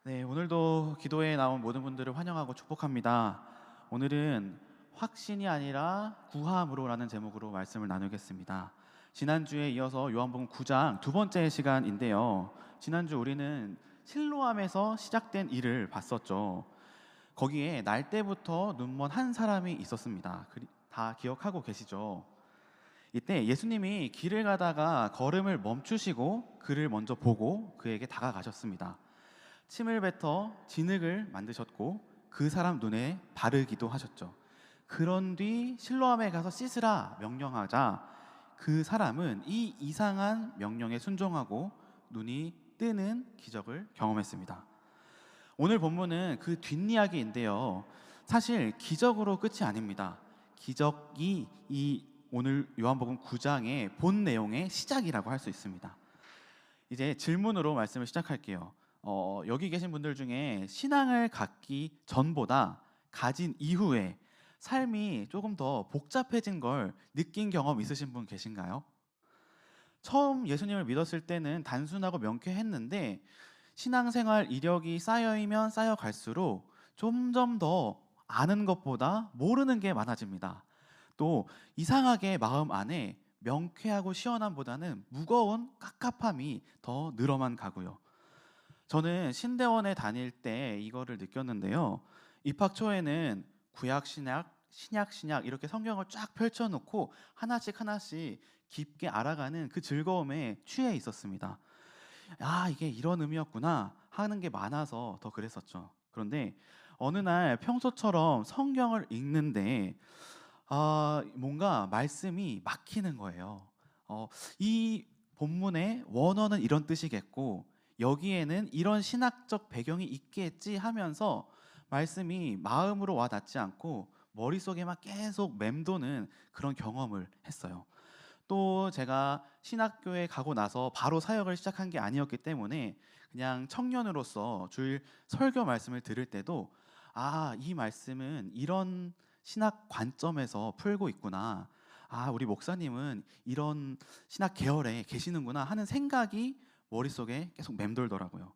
네, 오늘도 기도에 나온 모든 분들을 환영하고 축복합니다. 오늘은 확신이 아니라 구함으로라는 제목으로 말씀을 나누겠습니다. 지난주에 이어서 요한복음 9장 두 번째 시간인데요. 지난주 우리는 실로암에서 시작된 일을 봤었죠. 거기에 날 때부터 눈먼 한 사람이 있었습니다. 다 기억하고 계시죠? 이때 예수님이 길을 가다가 걸음을 멈추시고 그를 먼저 보고 그에게 다가가셨습니다. 침을 뱉어 진흙을 만드셨고 그 사람 눈에 바르기도 하셨죠. 그런 뒤 실로암에 가서 씻으라 명령하자 그 사람은 이 이상한 명령에 순종하고 눈이 뜨는 기적을 경험했습니다. 오늘 본문은 그 뒷이야기인데요. 사실 기적으로 끝이 아닙니다. 기적이 이 오늘 요한복음 9장의 본 내용의 시작이라고 할 수 있습니다. 이제 질문으로 말씀을 시작할게요. 여기 계신 분들 중에 신앙을 갖기 전보다 가진 이후에 삶이 조금 더 복잡해진 걸 느낀 경험 있으신 분 계신가요? 처음 예수님을 믿었을 때는 단순하고 명쾌했는데 신앙생활 이력이 쌓여이면 쌓여갈수록 점점 더 아는 것보다 모르는 게 많아집니다. 또 이상하게 마음 안에 명쾌하고 시원함보다는 무거운 깝깝함이 더 늘어만 가고요. 저는 신대원에 다닐 때 이거를 느꼈는데요. 입학 초에는 구약 신약, 신약 신약 이렇게 성경을 쫙 펼쳐놓고 하나씩 하나씩 깊게 알아가는 그 즐거움에 취해 있었습니다. 아, 이게 이런 의미였구나 하는 게 많아서 더 그랬었죠. 그런데 어느 날 평소처럼 성경을 읽는데 뭔가 말씀이 막히는 거예요. 이 본문의 원어는 이런 뜻이겠고 여기에는 이런 신학적 배경이 있겠지 하면서 말씀이 마음으로 와 닿지 않고 머릿속에만 계속 맴도는 그런 경험을 했어요. 또 제가 신학교에 가고 나서 바로 사역을 시작한 게 아니었기 때문에 그냥 청년으로서 주일 설교 말씀을 들을 때도 이 말씀은 이런 신학 관점에서 풀고 있구나. 우리 목사님은 이런 신학 계열에 계시는구나 하는 생각이 머릿속에 계속 맴돌더라고요.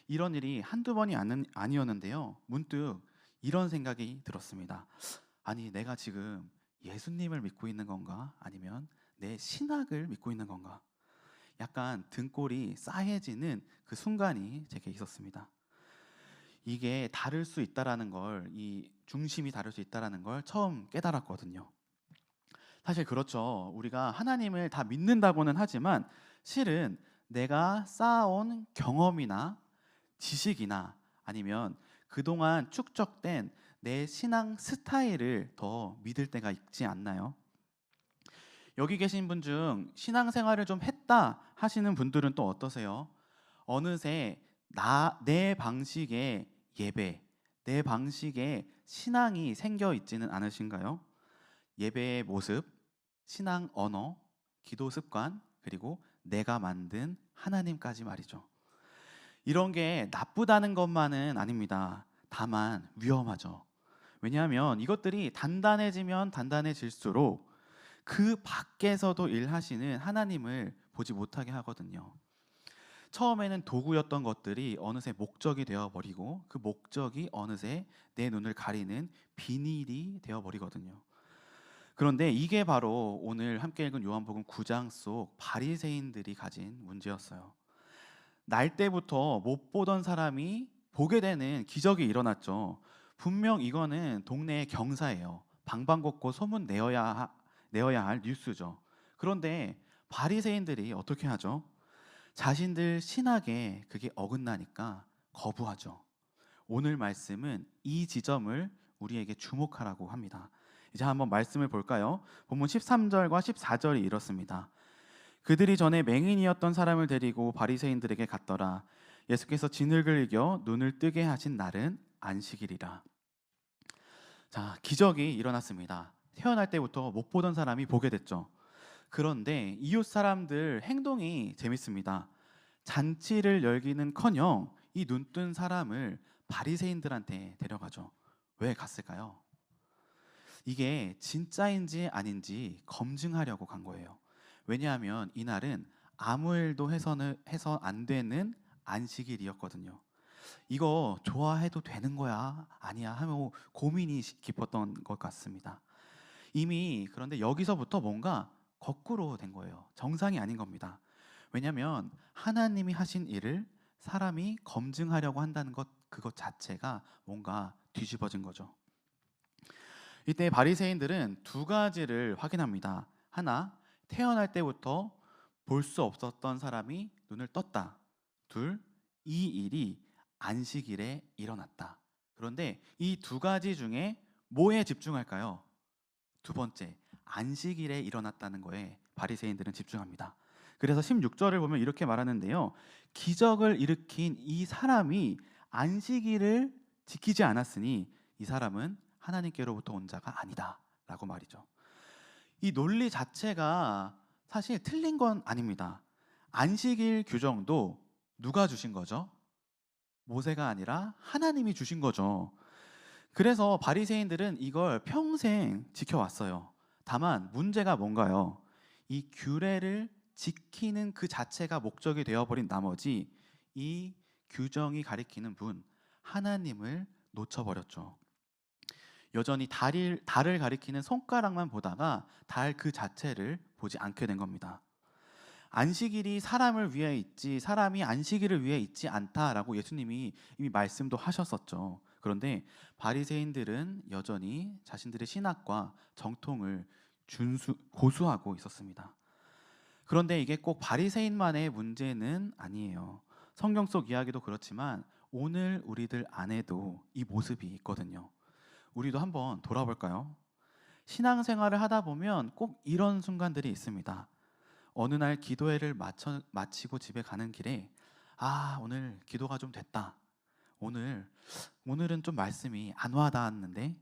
이런 일이 한두 번이 아니었는데요. 문득 이런 생각이 들었습니다. 아니, 내가 지금 예수님을 믿고 있는 건가? 아니면 내 신학을 믿고 있는 건가? 약간 등골이 싸해지는 그 순간이 제게 있었습니다. 이게 다를 수 있다라는 걸, 이 중심이 다를 수 있다라는 걸 처음 깨달았거든요. 사실 그렇죠. 우리가 하나님을 다 믿는다고는 하지만 실은 내가 쌓아온 경험이나 지식이나 아니면 그동안 축적된 내 신앙 스타일을 더 믿을 때가 있지 않나요? 여기 계신 분 중 신앙생활을 좀 했다 하시는 분들은 또 어떠세요? 어느새 내 방식의 예배, 내 방식의 신앙이 생겨 있지는 않으신가요? 예배의 모습, 신앙 언어, 기도 습관, 그리고 내가 만든 하나님까지 말이죠. 이런 게 나쁘다는 것만은 아닙니다. 다만 위험하죠. 왜냐하면 이것들이 단단해지면 단단해질수록 그 밖에서도 일하시는 하나님을 보지 못하게 하거든요. 처음에는 도구였던 것들이 어느새 목적이 되어버리고 그 목적이 어느새 내 눈을 가리는 비닐이 되어버리거든요. 그런데 이게 바로 오늘 함께 읽은 요한복음 9장 속 바리새인들이 가진 문제였어요. 날 때부터 못 보던 사람이 보게 되는 기적이 일어났죠. 분명 이거는 동네의 경사예요. 방방곡곡 소문 내어야 할 뉴스죠. 그런데 바리새인들이 어떻게 하죠? 자신들 신학에 그게 어긋나니까 거부하죠. 오늘 말씀은 이 지점을 우리에게 주목하라고 합니다. 이제 한번 말씀을 볼까요? 본문 13절과 14절이 이렇습니다. 그들이 전에 맹인이었던 사람을 데리고 바리새인들에게 갔더라. 예수께서 진흙을 이겨 눈을 뜨게 하신 날은 안식일이라. 자, 기적이 일어났습니다. 태어날 때부터 못 보던 사람이 보게 됐죠. 그런데 이웃 사람들 행동이 재밌습니다. 잔치를 열기는커녕 이 눈뜬 사람을 바리새인들한테 데려가죠. 왜 갔을까요? 이게 진짜인지 아닌지 검증하려고 간 거예요. 왜냐하면 이날은 아무 일도 해서 안 되는 안식일이었거든요. 이거 좋아해도 되는 거야? 아니야? 하며 고민이 깊었던 것 같습니다. 이미 그런데 여기서부터 뭔가 거꾸로 된 거예요. 정상이 아닌 겁니다. 왜냐하면 하나님이 하신 일을 사람이 검증하려고 한다는 것 그것 자체가 뭔가 뒤집어진 거죠. 이때 바리새인들은 두 가지를 확인합니다. 하나, 태어날 때부터 볼 수 없었던 사람이 눈을 떴다. 둘, 이 일이 안식일에 일어났다. 그런데 이 두 가지 중에 뭐에 집중할까요? 두 번째, 안식일에 일어났다는 거에 바리새인들은 집중합니다. 그래서 16절을 보면 이렇게 말하는데요. 기적을 일으킨 이 사람이 안식일을 지키지 않았으니 이 사람은 하나님께로부터 온 자가 아니다라고 말이죠. 이 논리 자체가 사실 틀린 건 아닙니다. 안식일 규정도 누가 주신 거죠? 모세가 아니라 하나님이 주신 거죠. 그래서 바리새인들은 이걸 평생 지켜왔어요. 다만 문제가 뭔가요? 이 규례를 지키는 그 자체가 목적이 되어버린 나머지 이 규정이 가리키는 분 하나님을 놓쳐버렸죠. 여전히 달을 가리키는 손가락만 보다가 달 그 자체를 보지 않게 된 겁니다. 안식일이 사람을 위해 있지 사람이 안식일을 위해 있지 않다라고 예수님이 이미 말씀도 하셨었죠. 그런데 바리새인들은 여전히 자신들의 신학과 정통을 고수하고 있었습니다. 그런데 이게 꼭 바리새인만의 문제는 아니에요. 성경 속 이야기도 그렇지만 오늘 우리들 안에도 이 모습이 있거든요. 우리도 한번 돌아볼까요? 신앙생활을 하다 보면 꼭 이런 순간들이 있습니다. 어느 날 기도회를 마치고 집에 가는 길에 오늘 기도가 좀 됐다. 오늘은 좀 말씀이 안 와닿았는데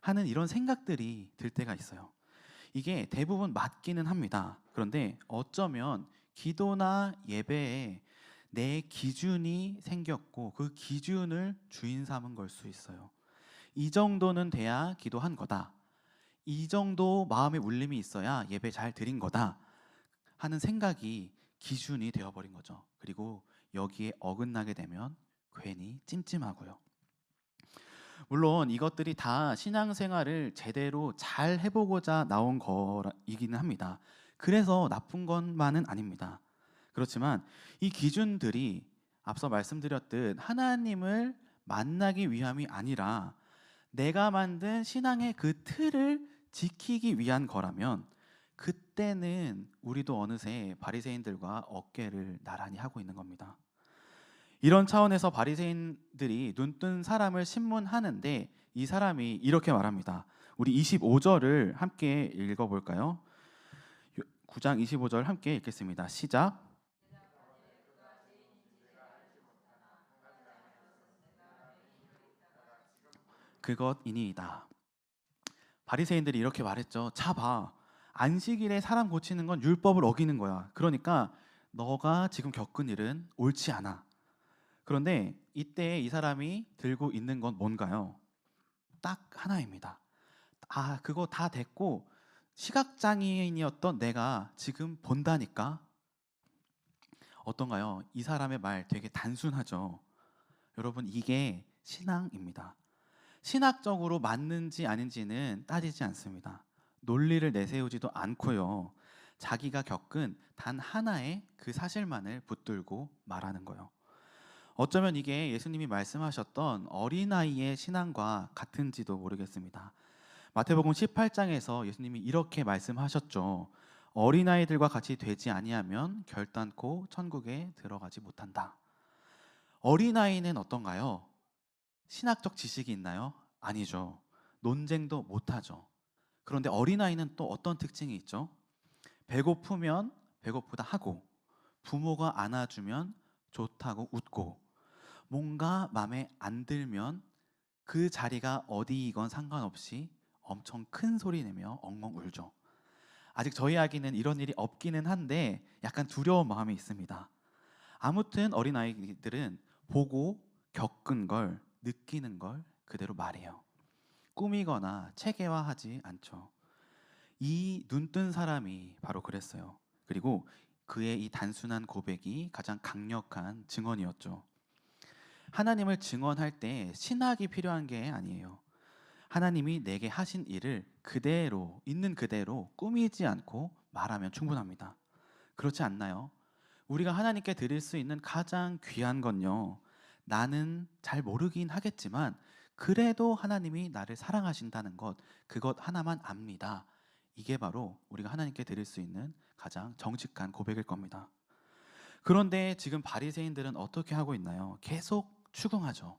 하는 이런 생각들이 들 때가 있어요. 이게 대부분 맞기는 합니다. 그런데 어쩌면 기도나 예배에 내 기준이 생겼고 그 기준을 주인 삼은 걸 수 있어요. 이 정도는 돼야 기도한 거다. 이 정도 마음의 울림이 있어야 예배 잘 드린 거다 하는 생각이 기준이 되어버린 거죠. 그리고 여기에 어긋나게 되면 괜히 찜찜하고요. 물론 이것들이 다 신앙생활을 제대로 잘 해보고자 나온 거이기는 합니다. 그래서 나쁜 것만은 아닙니다. 그렇지만 이 기준들이 앞서 말씀드렸듯 하나님을 만나기 위함이 아니라 내가 만든 신앙의 그 틀을 지키기 위한 거라면 그때는 우리도 어느새 바리새인들과 어깨를 나란히 하고 있는 겁니다. 이런 차원에서 바리새인들이 눈뜬 사람을 신문하는데 이 사람이 이렇게 말합니다. 우리 25절을 함께 읽어볼까요? 9장 25절 함께 읽겠습니다. 시작. 그것이니이다. 바리새인들이 이렇게 말했죠. 자 봐. 안식일에 사람 고치는 건 율법을 어기는 거야. 그러니까 너가 지금 겪은 일은 옳지 않아. 그런데 이때 이 사람이 들고 있는 건 뭔가요? 딱 하나입니다. 그거 다 됐고 시각장애인이었던 내가 지금 본다니까. 어떤가요? 이 사람의 말 되게 단순하죠. 여러분 이게 신앙입니다. 신학적으로 맞는지 아닌지는 따지지 않습니다. 논리를 내세우지도 않고요. 자기가 겪은 단 하나의 그 사실만을 붙들고 말하는 거예요. 어쩌면 이게 예수님이 말씀하셨던 어린아이의 신앙과 같은지도 모르겠습니다. 마태복음 18장에서 예수님이 이렇게 말씀하셨죠. 어린아이들과 같이 되지 아니하면 결단코 천국에 들어가지 못한다. 어린아이는 어떤가요? 신학적 지식이 있나요? 아니죠. 논쟁도 못하죠. 그런데 어린아이는 또 어떤 특징이 있죠? 배고프면 배고프다 하고 부모가 안아주면 좋다고 웃고 뭔가 마음에 안 들면 그 자리가 어디이건 상관없이 엄청 큰 소리 내며 엉엉 울죠. 아직 저희 아기는 이런 일이 없기는 한데 약간 두려운 마음이 있습니다. 아무튼 어린아이들은 보고 겪은 걸 느끼는 걸 그대로 말해요. 꾸미거나 체계화하지 않죠. 이 눈뜬 사람이 바로 그랬어요. 그리고 그의 이 단순한 고백이 가장 강력한 증언이었죠. 하나님을 증언할 때 신학이 필요한 게 아니에요. 하나님이 내게 하신 일을 그대로 있는 그대로 꾸미지 않고 말하면 충분합니다. 그렇지 않나요? 우리가 하나님께 드릴 수 있는 가장 귀한 건요, 나는 잘 모르긴 하겠지만 그래도 하나님이 나를 사랑하신다는 것, 그것 하나만 압니다. 이게 바로 우리가 하나님께 드릴 수 있는 가장 정직한 고백일 겁니다. 그런데 지금 바리새인들은 어떻게 하고 있나요? 계속 추궁하죠.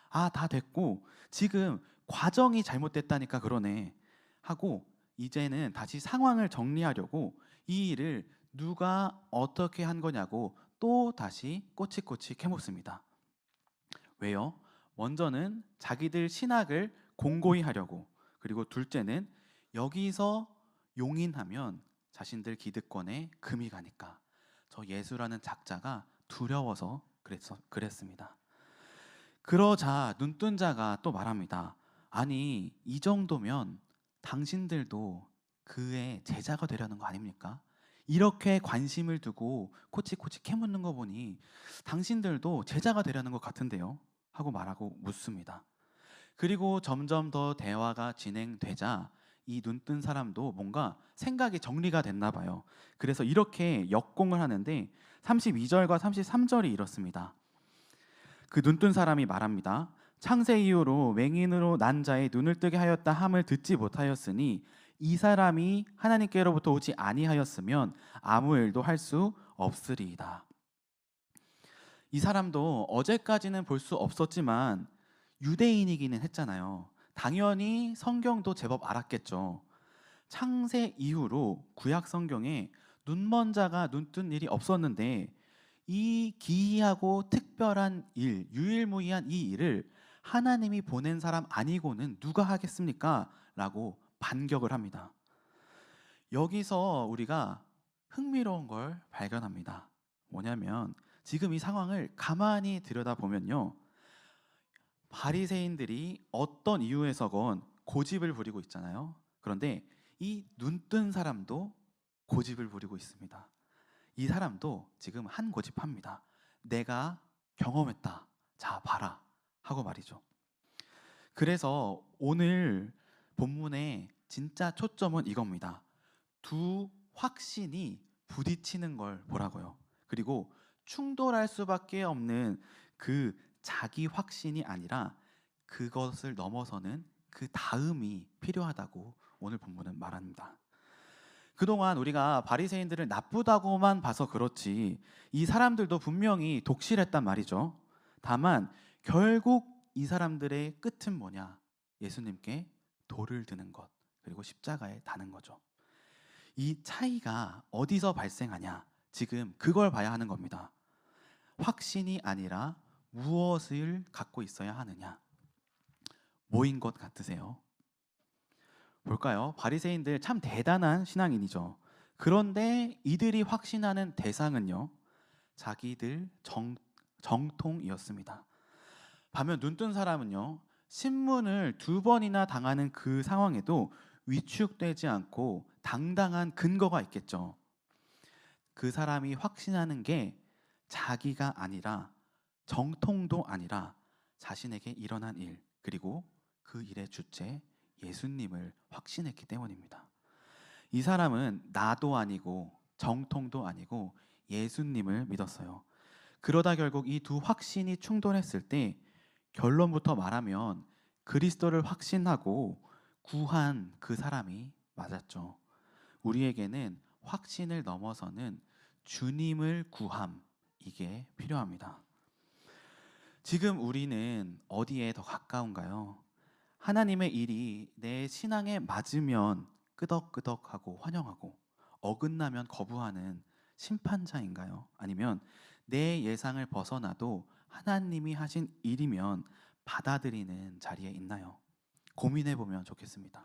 아, 다 됐고 지금 과정이 잘못됐다니까 그러네 하고, 이제는 다시 상황을 정리하려고 이 일을 누가 어떻게 한 거냐고 또 다시 꼬치꼬치 캐묻습니다. 왜요? 먼저는 자기들 신학을 공고히 하려고, 그리고 둘째는 여기서 용인하면 자신들 기득권에 금이 가니까. 저 예수라는 작자가 두려워서 그랬습니다. 그러자 눈뜬 자가 또 말합니다. 아니, 이 정도면 당신들도 그의 제자가 되려는 거 아닙니까? 이렇게 관심을 두고 코치코치 캐묻는 거 보니 당신들도 제자가 되려는 것 같은데요? 하고 말하고 묻습니다. 그리고 점점 더 대화가 진행되자 이 눈뜬 사람도 뭔가 생각이 정리가 됐나 봐요. 그래서 이렇게 역공을 하는데 32절과 33절이 이렇습니다. 그 눈뜬 사람이 말합니다. 창세 이후로 맹인으로 난 자의 눈을 뜨게 하였다 함을 듣지 못하였으니 이 사람이 하나님께로부터 오지 아니하였으면 아무 일도 할 수 없으리이다. 이 사람도 어제까지는 볼 수 없었지만 유대인이기는 했잖아요. 당연히 성경도 제법 알았겠죠. 창세 이후로 구약 성경에 눈먼 자가 눈뜬 일이 없었는데 이 기이하고 특별한 일, 유일무이한 이 일을 하나님이 보낸 사람 아니고는 누가 하겠습니까? 라고 반격을 합니다. 여기서 우리가 흥미로운 걸 발견합니다. 뭐냐면 지금 이 상황을 가만히 들여다보면요, 바리새인들이 어떤 이유에서건 고집을 부리고 있잖아요. 그런데 이 눈뜬 사람도 고집을 부리고 있습니다. 이 사람도 지금 한 고집합니다. 내가 경험했다. 자, 봐라. 하고 말이죠. 그래서 오늘 본문의 진짜 초점은 이겁니다. 두 확신이 부딪히는 걸 보라고요. 그리고 충돌할 수밖에 없는 그 자기 확신이 아니라 그것을 넘어서는 그 다음이 필요하다고 오늘 본문은 말합니다. 그동안 우리가 바리새인들을 나쁘다고만 봐서 그렇지 이 사람들도 분명히 독실했단 말이죠. 다만 결국 이 사람들의 끝은 뭐냐? 예수님께 돌을 드는 것, 그리고 십자가에 다는 거죠. 이 차이가 어디서 발생하냐? 지금 그걸 봐야 하는 겁니다. 확신이 아니라 무엇을 갖고 있어야 하느냐? 뭐인 것 같으세요? 볼까요? 바리새인들 참 대단한 신앙인이죠. 그런데 이들이 확신하는 대상은요, 자기들 정통이었습니다. 반면 눈뜬 사람은요, 신문을 2번이나 당하는 그 상황에도 위축되지 않고 당당한 근거가 있겠죠. 그 사람이 확신하는 게 자기가 아니라, 정통도 아니라 자신에게 일어난 일, 그리고 그 일의 주체 예수님을 확신했기 때문입니다. 이 사람은 나도 아니고 정통도 아니고 예수님을 믿었어요. 그러다 결국 이 두 확신이 충돌했을 때 결론부터 말하면 그리스도를 확신하고 구한 그 사람이 맞았죠. 우리에게는 확신을 넘어서는 주님을 구함, 이게 필요합니다. 지금 우리는 어디에 더 가까운가요? 하나님의 일이 내 신앙에 맞으면 끄덕끄덕하고 환영하고 어긋나면 거부하는 심판자인가요? 아니면 내 예상을 벗어나도 하나님이 하신 일이면 받아들이는 자리에 있나요? 고민해 보면 좋겠습니다.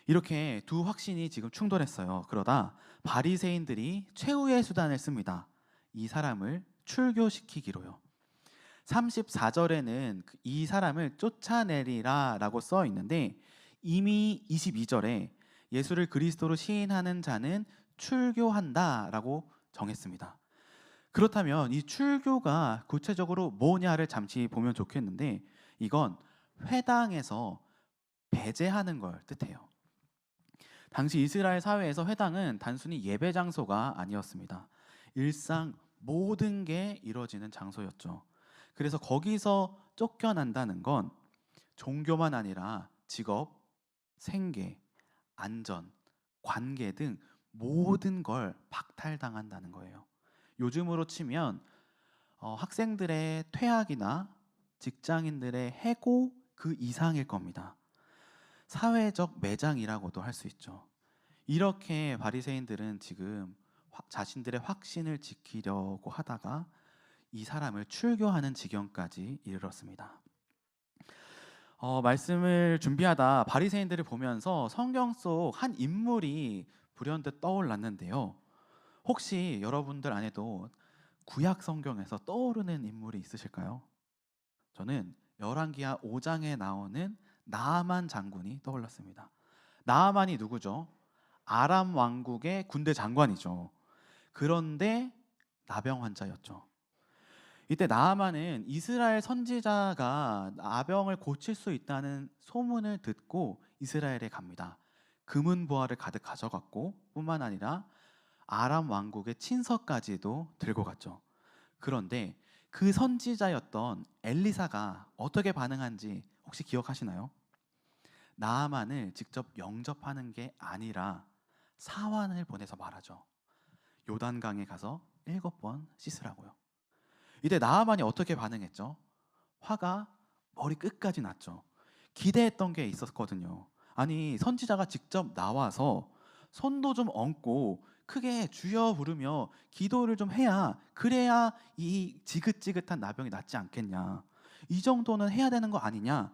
이렇게 두 확신이 지금 충돌했어요. 그러다 바리새인들이 최후의 수단을 씁니다. 이 사람을 출교시키기로요. 34절에는 이 사람을 쫓아내리라 라고 써 있는데 이미 22절에 예수를 그리스도로 시인하는 자는 출교한다 라고 정했습니다. 그렇다면 이 출교가 구체적으로 뭐냐를 잠시 보면 좋겠는데, 이건 회당에서 배제하는 걸 뜻해요. 당시 이스라엘 사회에서 회당은 단순히 예배 장소가 아니었습니다. 일상 모든 게 이루어지는 장소였죠. 그래서 거기서 쫓겨난다는 건 종교만 아니라 직업, 생계, 안전, 관계 등 모든 걸 박탈당한다는 거예요. 요즘으로 치면 학생들의 퇴학이나 직장인들의 해고 그 이상일 겁니다. 사회적 매장이라고도 할 수 있죠. 이렇게 바리새인들은 지금 자신들의 확신을 지키려고 하다가 이 사람을 출교하는 지경까지 이르렀습니다. 말씀을 준비하다 바리새인들을 보면서 성경 속 한 인물이 불현듯 떠올랐는데요. 혹시 여러분들 안에도 구약 성경에서 떠오르는 인물이 있으실까요? 저는 열왕기하 5장에 나오는 나아만 장군이 떠올랐습니다. 나아만이 누구죠? 아람 왕국의 군대 장관이죠. 그런데 나병 환자였죠. 이때 나아만은 이스라엘 선지자가 나병을 고칠 수 있다는 소문을 듣고 이스라엘에 갑니다. 금은 보화를 가득 가져갔고 뿐만 아니라 아람 왕국의 친서까지도 들고 갔죠. 그런데 그 선지자였던 엘리사가 어떻게 반응한지 혹시 기억하시나요? 나아만을 직접 영접하는 게 아니라 사환을 보내서 말하죠. 요단강에 가서 7번 씻으라고요. 이때 나아만이 어떻게 반응했죠? 화가 머리 끝까지 났죠. 기대했던 게 있었거든요. 아니, 선지자가 직접 나와서 손도 좀 얹고 크게 주여 부르며 기도를 좀 해야, 그래야 이 지긋지긋한 나병이 낫지 않겠냐. 이 정도는 해야 되는 거 아니냐.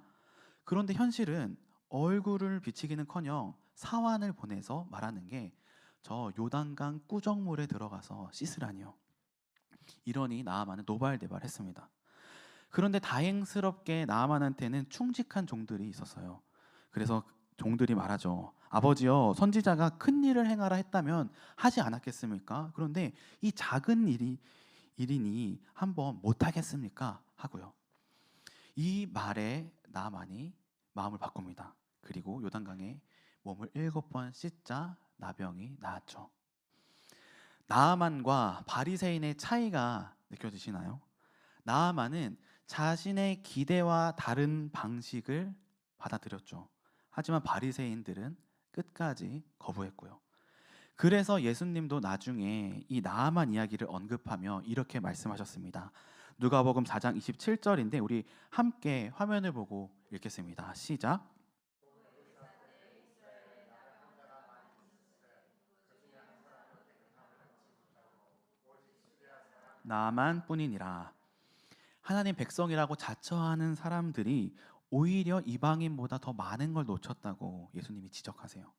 그런데 현실은 얼굴을 비치기는커녕 사환을 보내서 말하는 게 저 요단강 꾸정물에 들어가서 씻으라니요. 이러니 나아만은 노발대발했습니다. 그런데 다행스럽게 나아만한테는 충직한 종들이 있었어요. 그래서 종들이 말하죠. 아버지여, 선지자가 큰 일을 행하라 했다면 하지 않았겠습니까? 그런데 이 작은 일이니 한번 못하겠습니까? 하고요. 이 말에 나아만이 마음을 바꿉니다. 그리고 요단강에 몸을 7번 씻자 나병이 나았죠. 나아만과 바리새인의 차이가 느껴지시나요? 나아만은 자신의 기대와 다른 방식을 받아들였죠. 하지만 바리새인들은 끝까지 거부했고요. 그래서 예수님도 나중에 이 나아만 이야기를 언급하며 이렇게 말씀하셨습니다. 누가복음 4장 27절인데 우리 함께 화면을 보고 읽겠습니다. 시작. 나만 뿐이니라. 하나님 백성이라고 자처하는 사람들이 오히려 이방인보다 더 많은 걸 놓쳤다고 예수님이 지적하세요.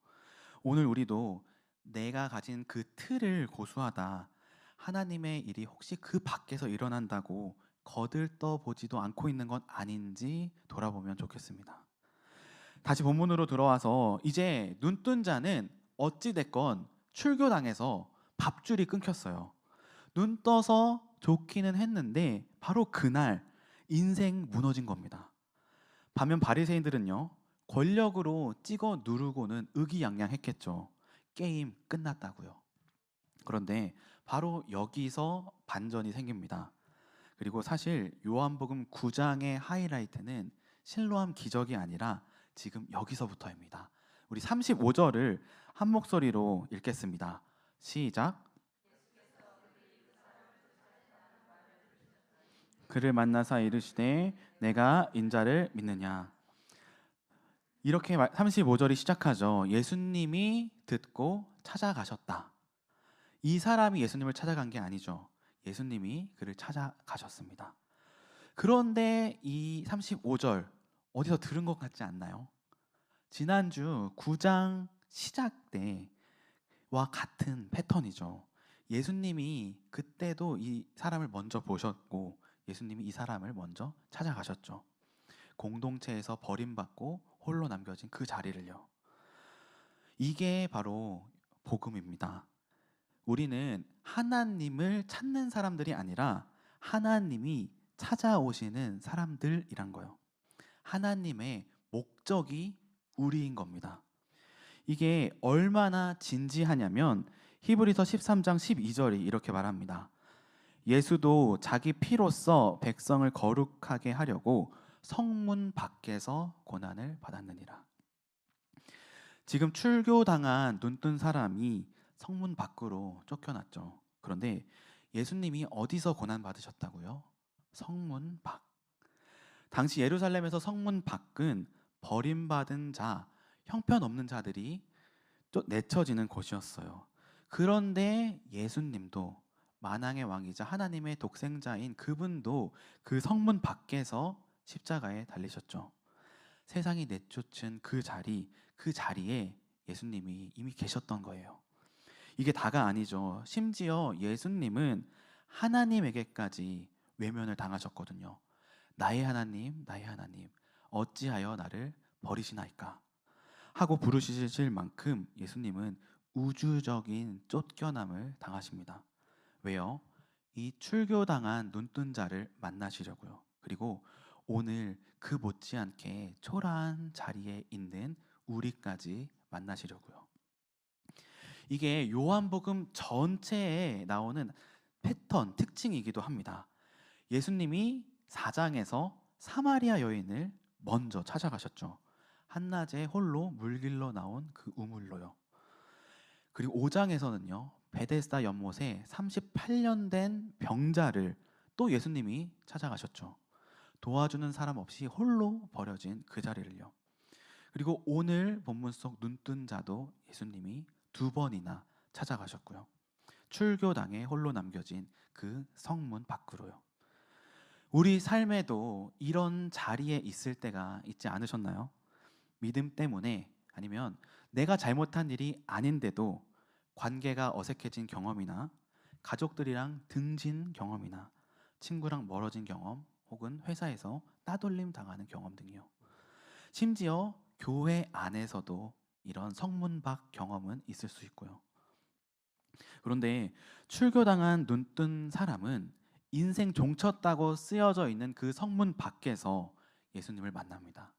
오늘 우리도 내가 가진 그 틀을 고수하다 하나님의 일이 혹시 그 밖에서 일어난다고 거들떠 보지도 않고 있는 건 아닌지 돌아보면 좋겠습니다. 다시 본문으로 들어와서 이제 눈뜬 자는 어찌 됐건 출교당해서 밥줄이 끊겼어요. 눈 떠서 좋기는 했는데 바로 그날 인생 무너진 겁니다. 반면 바리새인들은요, 권력으로 찍어 누르고는 의기양양했겠죠. 게임 끝났다고요. 그런데 바로 여기서 반전이 생깁니다. 그리고 사실 요한복음 9장의 하이라이트는 실로암 기적이 아니라 지금 여기서부터입니다. 우리 35절을 한 목소리로 읽겠습니다. 시작. 그를 만나사 이르시되 내가 인자를 믿느냐. 이렇게 35절이 시작하죠. 예수님이 듣고 찾아가셨다. 이 사람이 예수님을 찾아간 게 아니죠. 예수님이 그를 찾아가셨습니다. 그런데 이 35절 어디서 들은 것 같지 않나요? 지난주 9장 시작 때와 같은 패턴이죠. 예수님이 그때도 이 사람을 먼저 보셨고 예수님이 이 사람을 먼저 찾아가셨죠. 공동체에서 버림받고 홀로 남겨진 그 자리를요. 이게 바로 복음입니다. 우리는 하나님을 찾는 사람들이 아니라 하나님이 찾아오시는 사람들이란 거예요. 하나님의 목적이 우리인 겁니다. 이게 얼마나 진지하냐면 히브리서 13장 12절이 이렇게 말합니다. 예수도 자기 피로써 백성을 거룩하게 하려고 성문 밖에서 고난을 받았느니라. 지금 출교당한 눈뜬 사람이 성문 밖으로 쫓겨났죠. 그런데 예수님이 어디서 고난 받으셨다고요? 성문 밖. 당시 예루살렘에서 성문 밖은 버림받은 자, 형편없는 자들이 또 내쳐지는 곳이었어요. 그런데 예수님도 만왕의 왕이자 하나님의 독생자인 그분도 그 성문 밖에서 십자가에 달리셨죠. 세상이 내쫓은 그 자리에 예수님이 이미 계셨던 거예요. 이게 다가 아니죠. 심지어 예수님은 하나님에게까지 외면을 당하셨거든요. 나의 하나님, 나의 하나님, 어찌하여 나를 버리시나이까 하고 부르짖으실 만큼 예수님은 우주적인 쫓겨남을 당하십니다. 왜요? 이 출교당한 눈뜬 자를 만나시려고요. 그리고 오늘 그 못지않게 초라한 자리에 있는 우리까지 만나시려고요. 이게 요한복음 전체에 나오는 패턴, 특징이기도 합니다. 예수님이 4장에서 사마리아 여인을 먼저 찾아가셨죠. 한낮에 홀로 물길로 나온 그 우물로요. 그리고 5장에서는요. 베데스다 연못에 38년 된 병자를 또 예수님이 찾아가셨죠. 도와주는 사람 없이 홀로 버려진 그 자리를요. 그리고 오늘 본문 속 눈뜬 자도 예수님이 2번이나 찾아가셨고요. 출교당에 홀로 남겨진 그 성문 밖으로요. 우리 삶에도 이런 자리에 있을 때가 있지 않으셨나요? 믿음 때문에 아니면 내가 잘못한 일이 아닌데도 관계가 어색해진 경험이나 가족들이랑 등진 경험이나 친구랑 멀어진 경험 혹은 회사에서 따돌림 당하는 경험 등이요. 심지어 교회 안에서도 이런 성문 밖 경험은 있을 수 있고요. 그런데 출교당한 눈뜬 사람은 인생 종쳤다고 쓰여져 있는 그 성문 밖에서 예수님을 만납니다.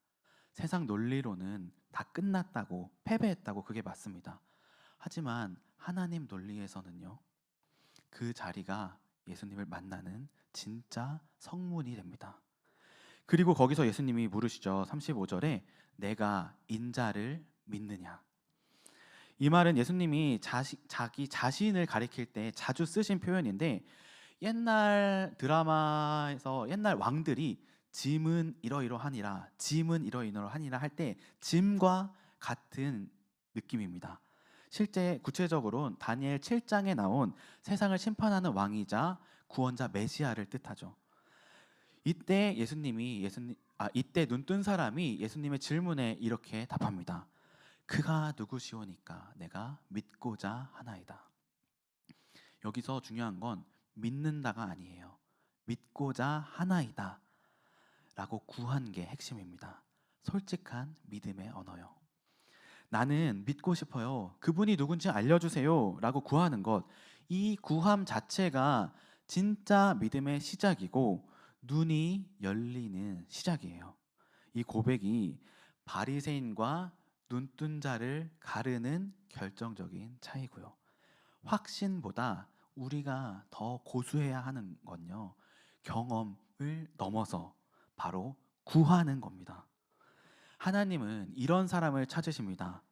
세상 논리로는 다 끝났다고, 패배했다고 그게 맞습니다. 하지만 하나님 논리에서는요, 그 자리가 예수님을 만나는 진짜 성문이 됩니다. 그리고 거기서 예수님이 물으시죠. 35절에 내가 인자를 믿느냐. 이 말은 예수님이 자기 자신을 가리킬 때 자주 쓰신 표현인데 옛날 드라마에서 옛날 왕들이 짐은 이러이러하니라, 짐은 이러이러하니라 할 때 짐과 같은 느낌입니다. 실제 구체적으로는 다니엘 7장에 나온 세상을 심판하는 왕이자 구원자 메시아를 뜻하죠. 이때 눈뜬 사람이 예수님의 질문에 이렇게 답합니다. 그가 누구시오니까 내가 믿고자 하나이다. 여기서 중요한 건 믿는다가 아니에요. 믿고자 하나이다 라고 구한 게 핵심입니다. 솔직한 믿음의 언어요. 나는 믿고 싶어요. 그분이 누군지 알려주세요 라고 구하는 것, 이 구함 자체가 진짜 믿음의 시작이고 눈이 열리는 시작이에요. 이 고백이 바리새인과 눈뜬 자를 가르는 결정적인 차이고요. 확신보다 우리가 더 고수해야 하는 건요, 경험을 넘어서 바로 구하는 겁니다. 하나님은 이런 사람을 찾으십니다.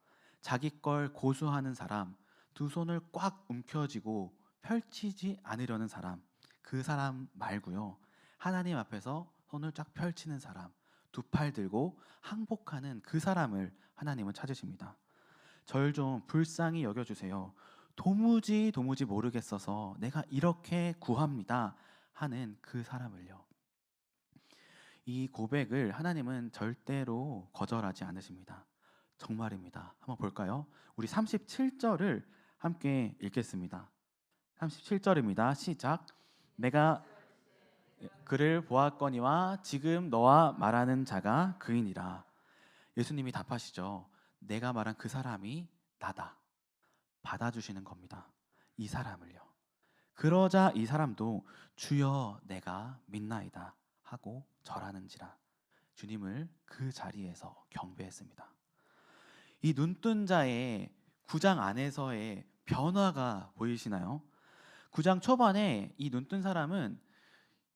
자기 걸 고수하는 사람, 두 손을 꽉 움켜쥐고 펼치지 않으려는 사람, 그 사람 말고요, 하나님 앞에서 손을 쫙 펼치는 사람, 두 팔 들고 항복하는 그 사람을 하나님은 찾으십니다. 절 좀 불쌍히 여겨주세요. 도무지 모르겠어서 내가 이렇게 구합니다 하는 그 사람을요. 이 고백을 하나님은 절대로 거절하지 않으십니다. 정말입니다. 한번 볼까요? 우리 37절을 함께 읽겠습니다. 37절입니다. 시작. 내가 그를 보았거니와 지금 너와 말하는 자가 그이니라. 예수님이 답하시죠. 내가 말한 그 사람이 나다. 받아주시는 겁니다. 이 사람을요. 그러자 이 사람도 주여 내가 믿나이다 하고 절하는지라 주님을 그 자리에서 경배했습니다. 이 눈뜬 자의 9장 안에서의 변화가 보이시나요? 9장 초반에 이 눈뜬 사람은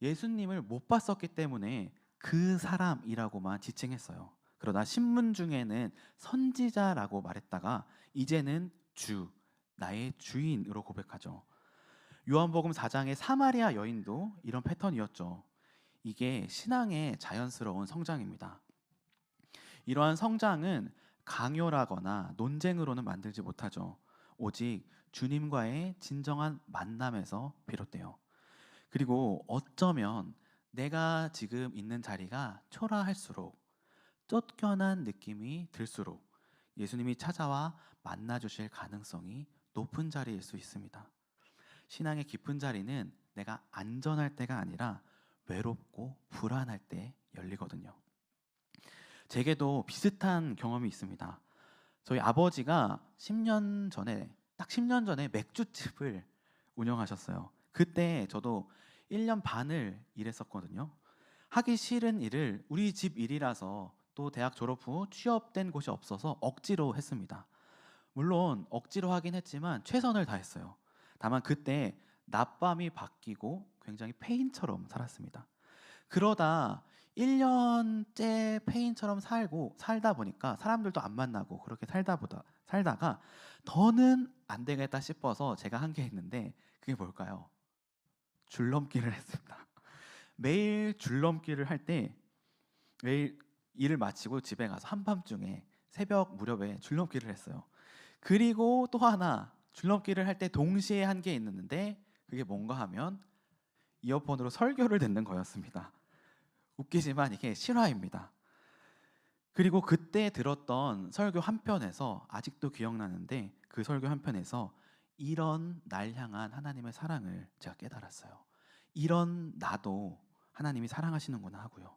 예수님을 못 봤었기 때문에 그 사람이라고만 지칭했어요. 그러나 신문 중에는 선지자라고 말했다가 이제는 주, 나의 주인으로 고백하죠. 요한복음 4장의 사마리아 여인도 이런 패턴이었죠. 이게 신앙의 자연스러운 성장입니다. 이러한 성장은 강요라거나 논쟁으로는 만들지 못하죠. 오직 주님과의 진정한 만남에서 비롯돼요. 그리고 어쩌면 내가 지금 있는 자리가 초라할수록 쫓겨난 느낌이 들수록 예수님이 찾아와 만나 주실 가능성이 높은 자리일 수 있습니다. 신앙의 깊은 자리는 내가 안전할 때가 아니라 외롭고 불안할 때 열리거든요. 제게도 비슷한 경험이 있습니다. 저희 아버지가 10년 전에 딱 10년 전에 맥주집을 운영하셨어요. 그때 저도 1년 반을 일했었거든요. 하기 싫은 일을 우리 집 일이라서 또 대학 졸업 후 취업된 곳이 없어서 억지로 했습니다. 물론 억지로 하긴 했지만 최선을 다했어요. 다만 그때 낮밤이 바뀌고 굉장히 페인처럼 살았습니다. 그러다 1년째 페인처럼 살다 보니까 사람들도 안 만나고 그렇게 살다가 더는 안 되겠다 싶어서 제가 한 게 있는데 그게 뭘까요? 줄넘기를 했습니다. 매일 줄넘기를 할 때 매일 일을 마치고 집에 가서 한밤중에 새벽 무렵에 줄넘기를 했어요. 그리고 또 하나 줄넘기를 할 때 동시에 한 게 있는데 그게 뭔가 하면 이어폰으로 설교를 듣는 거였습니다. 웃기지만 이게 실화입니다. 그리고 그때 들었던 설교 한 편에서 아직도 기억나는데 그 설교 한 편에서 이런 날 향한 하나님의 사랑을 제가 깨달았어요. 이런 나도 하나님이 사랑하시는구나 하고요.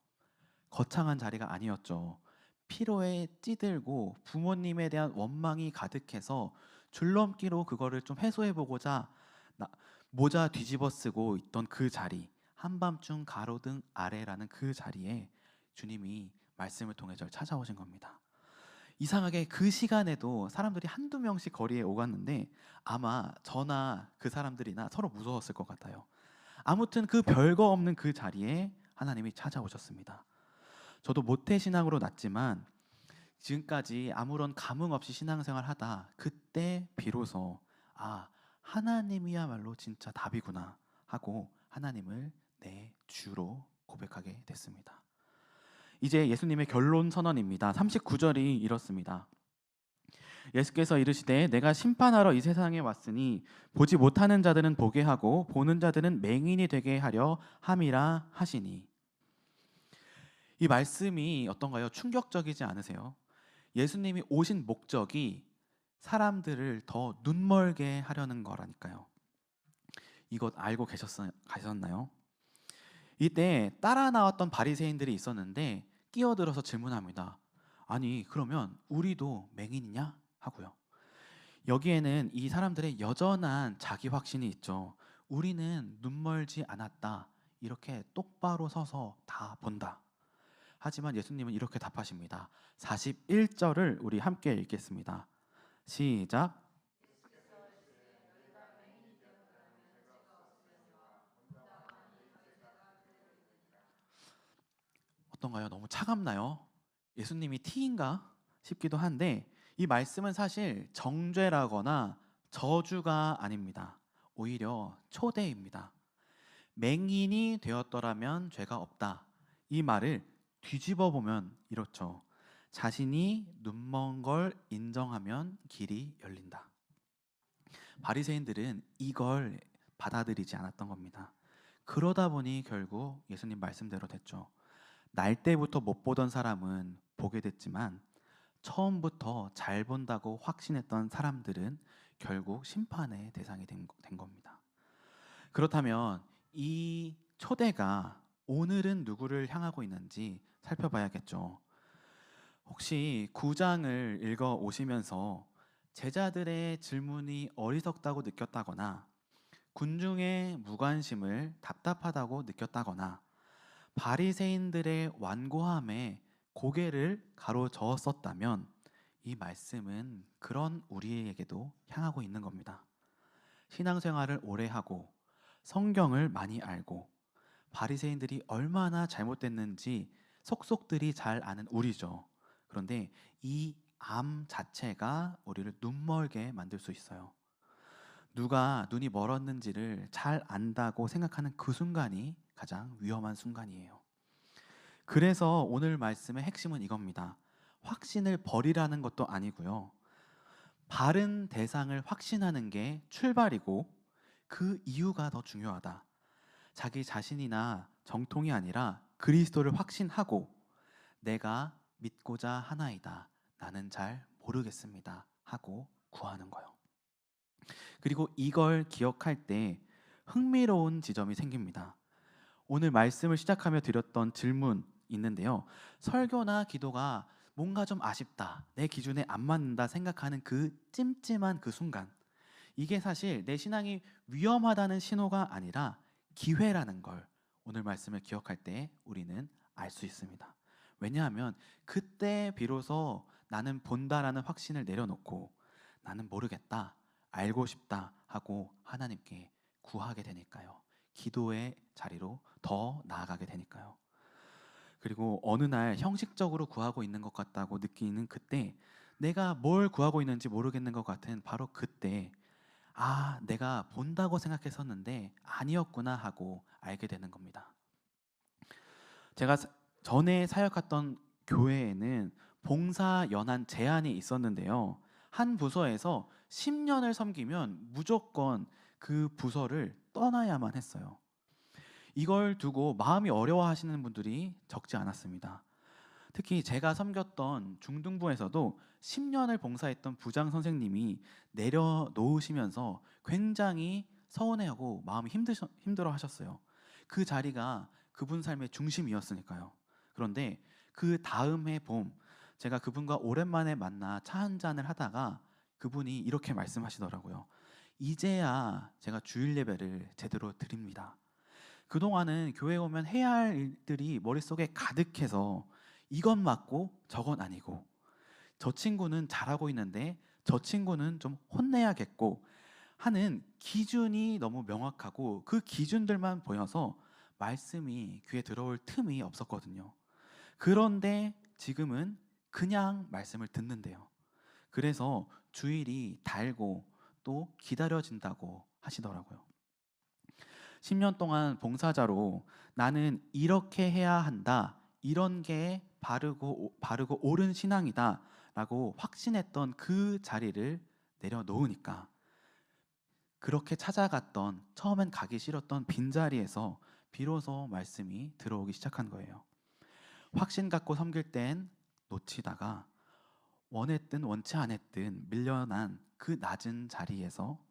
거창한 자리가 아니었죠. 피로에 찌들고 부모님에 대한 원망이 가득해서 줄넘기로 그거를 좀 해소해보고자 모자 뒤집어 쓰고 있던 그 자리, 한밤중 가로등 아래라는 그 자리에 주님이 말씀을 통해 저를 찾아오신 겁니다. 이상하게 그 시간에도 사람들이 한두 명씩 거리에 오갔는데 아마 저나 그 사람들이나 서로 무서웠을 것 같아요. 아무튼 그 별거 없는 그 자리에 하나님이 찾아오셨습니다. 저도 모태신앙으로 났지만 지금까지 아무런 감흥 없이 신앙생활 하다 그때 비로소 하나님이야말로 진짜 답이구나 하고 하나님을 내 주로 고백하게 됐습니다. 이제 예수님의 결론 선언입니다. 39절이 이렇습니다. 예수께서 이르시되 내가 심판하러 이 세상에 왔으니 보지 못하는 자들은 보게 하고 보는 자들은 맹인이 되게 하려 함이라 하시니. 이 말씀이 어떤가요? 충격적이지 않으세요? 예수님이 오신 목적이 사람들을 더 눈멀게 하려는 거라니까요. 이것 알고 계셨나요? 이때 따라 나왔던 바리새인들이 있었는데 끼어들어서 질문합니다. 아니 그러면 우리도 맹인이냐? 하고요. 여기에는 이 사람들의 여전한 자기 확신이 있죠. 우리는 눈멀지 않았다. 이렇게 똑바로 서서 다 본다. 하지만 예수님은 이렇게 답하십니다. 41절을 우리 함께 읽겠습니다. 시작. 어떤가요? 너무 차갑나요? 예수님이 T인가 싶기도 한데 이 말씀은 사실 정죄라거나 저주가 아닙니다. 오히려 초대입니다. 맹인이 되었더라면 죄가 없다. 이 말을 뒤집어 보면 이렇죠. 자신이 눈먼 걸 인정하면 길이 열린다. 바리새인들은 이걸 받아들이지 않았던 겁니다. 그러다 보니 결국 예수님 말씀대로 됐죠. 날 때부터 못 보던 사람은 보게 됐지만 처음부터 잘 본다고 확신했던 사람들은 결국 심판의 대상이 된 겁니다. 그렇다면 이 초대가 오늘은 누구를 향하고 있는지 살펴봐야겠죠. 혹시 9장을 읽어 오시면서 제자들의 질문이 어리석다고 느꼈다거나 군중의 무관심을 답답하다고 느꼈다거나 바리새인들의 완고함에 고개를 가로저었었다면 이 말씀은 그런 우리에게도 향하고 있는 겁니다. 신앙생활을 오래 하고 성경을 많이 알고 바리새인들이 얼마나 잘못됐는지 속속들이 잘 아는 우리죠. 그런데 이 암 자체가 우리를 눈멀게 만들 수 있어요. 누가 눈이 멀었는지를 잘 안다고 생각하는 그 순간이 가장 위험한 순간이에요. 그래서 오늘 말씀의 핵심은 이겁니다. 확신을 버리라는 것도 아니고요. 바른 대상을 확신하는 게 출발이고 그 이유가 더 중요하다. 자기 자신이나 정통이 아니라 그리스도를 확신하고 내가 믿고자 하나이다. 나는 잘 모르겠습니다. 하고 구하는 거요. 그리고 이걸 기억할 때 흥미로운 지점이 생깁니다. 오늘 말씀을 시작하며 드렸던 질문 있는데요. 설교나 기도가 뭔가 좀 아쉽다, 내 기준에 안 맞는다 생각하는 그 찜찜한 그 순간, 이게 사실 내 신앙이 위험하다는 신호가 아니라 기회라는 걸 오늘 말씀을 기억할 때 우리는 알 수 있습니다. 왜냐하면 그때 비로소 나는 본다라는 확신을 내려놓고 나는 모르겠다, 알고 싶다 하고 하나님께 구하게 되니까요. 기도의 자리로 더 나아가게 되니까요. 그리고 어느 날 형식적으로 구하고 있는 것 같다고 느끼는 그때, 내가 뭘 구하고 있는지 모르겠는 것 같은 바로 그때, 아, 내가 본다고 생각했었는데 아니었구나 하고 알게 되는 겁니다. 제가 전에 사역했던 교회에는 봉사 연한 제한이 있었는데요. 한 부서에서 10년을 섬기면 무조건 그 부서를 떠나야만 했어요. 이걸 두고 마음이 어려워하시는 분들이 적지 않았습니다. 특히 제가 섬겼던 중등부에서도 10년을 봉사했던 부장 선생님이 내려놓으시면서 굉장히 서운해하고 마음이 힘들어 하셨어요. 그 자리가 그분 삶의 중심이었으니까요. 그런데 그 다음 해 봄, 제가 그분과 오랜만에 만나 차 한 잔을 하다가 그분이 이렇게 말씀하시더라고요. 이제야 제가 주일 예배를 제대로 드립니다. 그동안은 교회 오면 해야 할 일들이 머릿속에 가득해서 이건 맞고 저건 아니고, 저 친구는 잘하고 있는데 저 친구는 좀 혼내야겠고 하는 기준이 너무 명확하고 그 기준들만 보여서 말씀이 귀에 들어올 틈이 없었거든요. 그런데 지금은 그냥 말씀을 듣는데요. 그래서 주일이 달고 또 기다려진다고 하시더라고요. 10년 동안 봉사자로 나는 이렇게 해야 한다, 이런 게 바르고 옳은 신앙이다 라고 확신했던 그 자리를 내려놓으니까 그렇게 찾아갔던, 처음엔 가기 싫었던 빈자리에서 비로소 말씀이 들어오기 시작한 거예요. 확신 갖고 섬길 땐 놓치다가 원했든 원치 않았든 밀려난 그 낮은 자리에서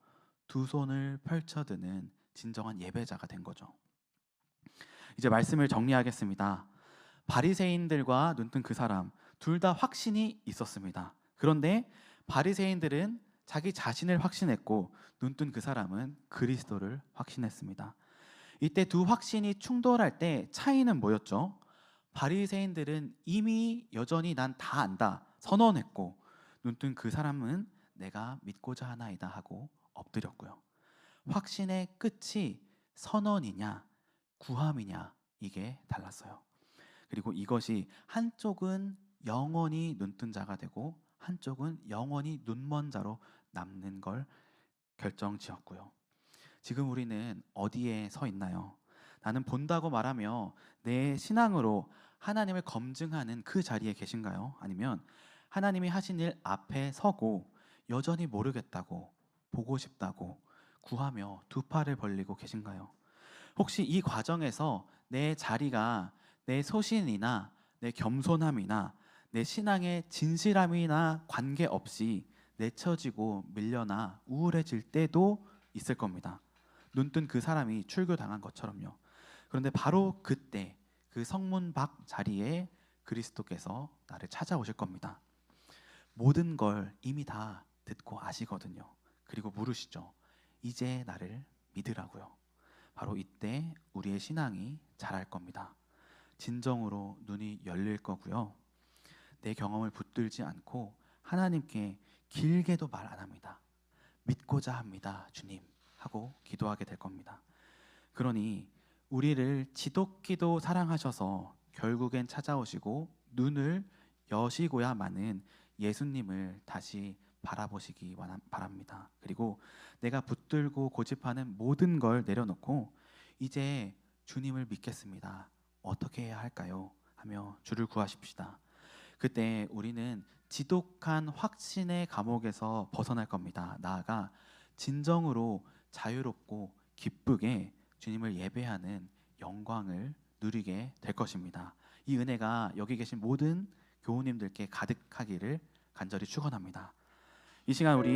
두 손을 펼쳐드는 진정한 예배자가 된 거죠. 이제 말씀을 정리하겠습니다. 바리새인들과 눈뜬 그 사람 둘 다 확신이 있었습니다. 그런데 바리새인들은 자기 자신을 확신했고 눈뜬 그 사람은 그리스도를 확신했습니다. 이때 두 확신이 충돌할 때 차이는 뭐였죠? 바리새인들은 이미 여전히 난 다 안다 선언했고, 눈뜬 그 사람은 내가 믿고자 하나이다 하고 엎드렸고요. 확신의 끝이 선언이냐 구함이냐, 이게 달랐어요. 그리고 이것이 한쪽은 영원히 눈뜬 자가 되고 한쪽은 영원히 눈먼 자로 남는 걸 결정지었고요. 지금 우리는 어디에 서 있나요? 나는 본다고 말하며 내 신앙으로 하나님을 검증하는 그 자리에 계신가요? 아니면 하나님이 하신 일 앞에 서고 여전히 모르겠다고, 보고 싶다고 구하며 두 팔을 벌리고 계신가요? 혹시 이 과정에서 내 자리가 내 소신이나 내 겸손함이나 내 신앙의 진실함이나 관계없이 내쳐지고 밀려나 우울해질 때도 있을 겁니다. 눈뜬 그 사람이 출교당한 것처럼요. 그런데 바로 그때 그 성문 밖 자리에 그리스도께서 나를 찾아오실 겁니다. 모든 걸 이미 다 듣고 아시거든요. 그리고 물으시죠. 이제 나를 믿으라고요. 바로 이때 우리의 신앙이 자랄 겁니다. 진정으로 눈이 열릴 거고요. 내 경험을 붙들지 않고 하나님께 길게도 말 안 합니다. 믿고자 합니다, 주님 하고 기도하게 될 겁니다. 그러니 우리를 지독히도 사랑하셔서 결국엔 찾아오시고 눈을 여시고야만은 예수님을 다시 바라보시기 바랍니다. 그리고 내가 붙들고 고집하는 모든 걸 내려놓고 이제 주님을 믿겠습니다. 어떻게 해야 할까요? 하며 주를 구하십시다. 그때 우리는 지독한 확신의 감옥에서 벗어날 겁니다. 나아가 진정으로 자유롭고 기쁘게 주님을 예배하는 영광을 누리게 될 것입니다. 이 은혜가 여기 계신 모든 교우님들께 가득하기를 간절히 축원합니다. 이 시간 우리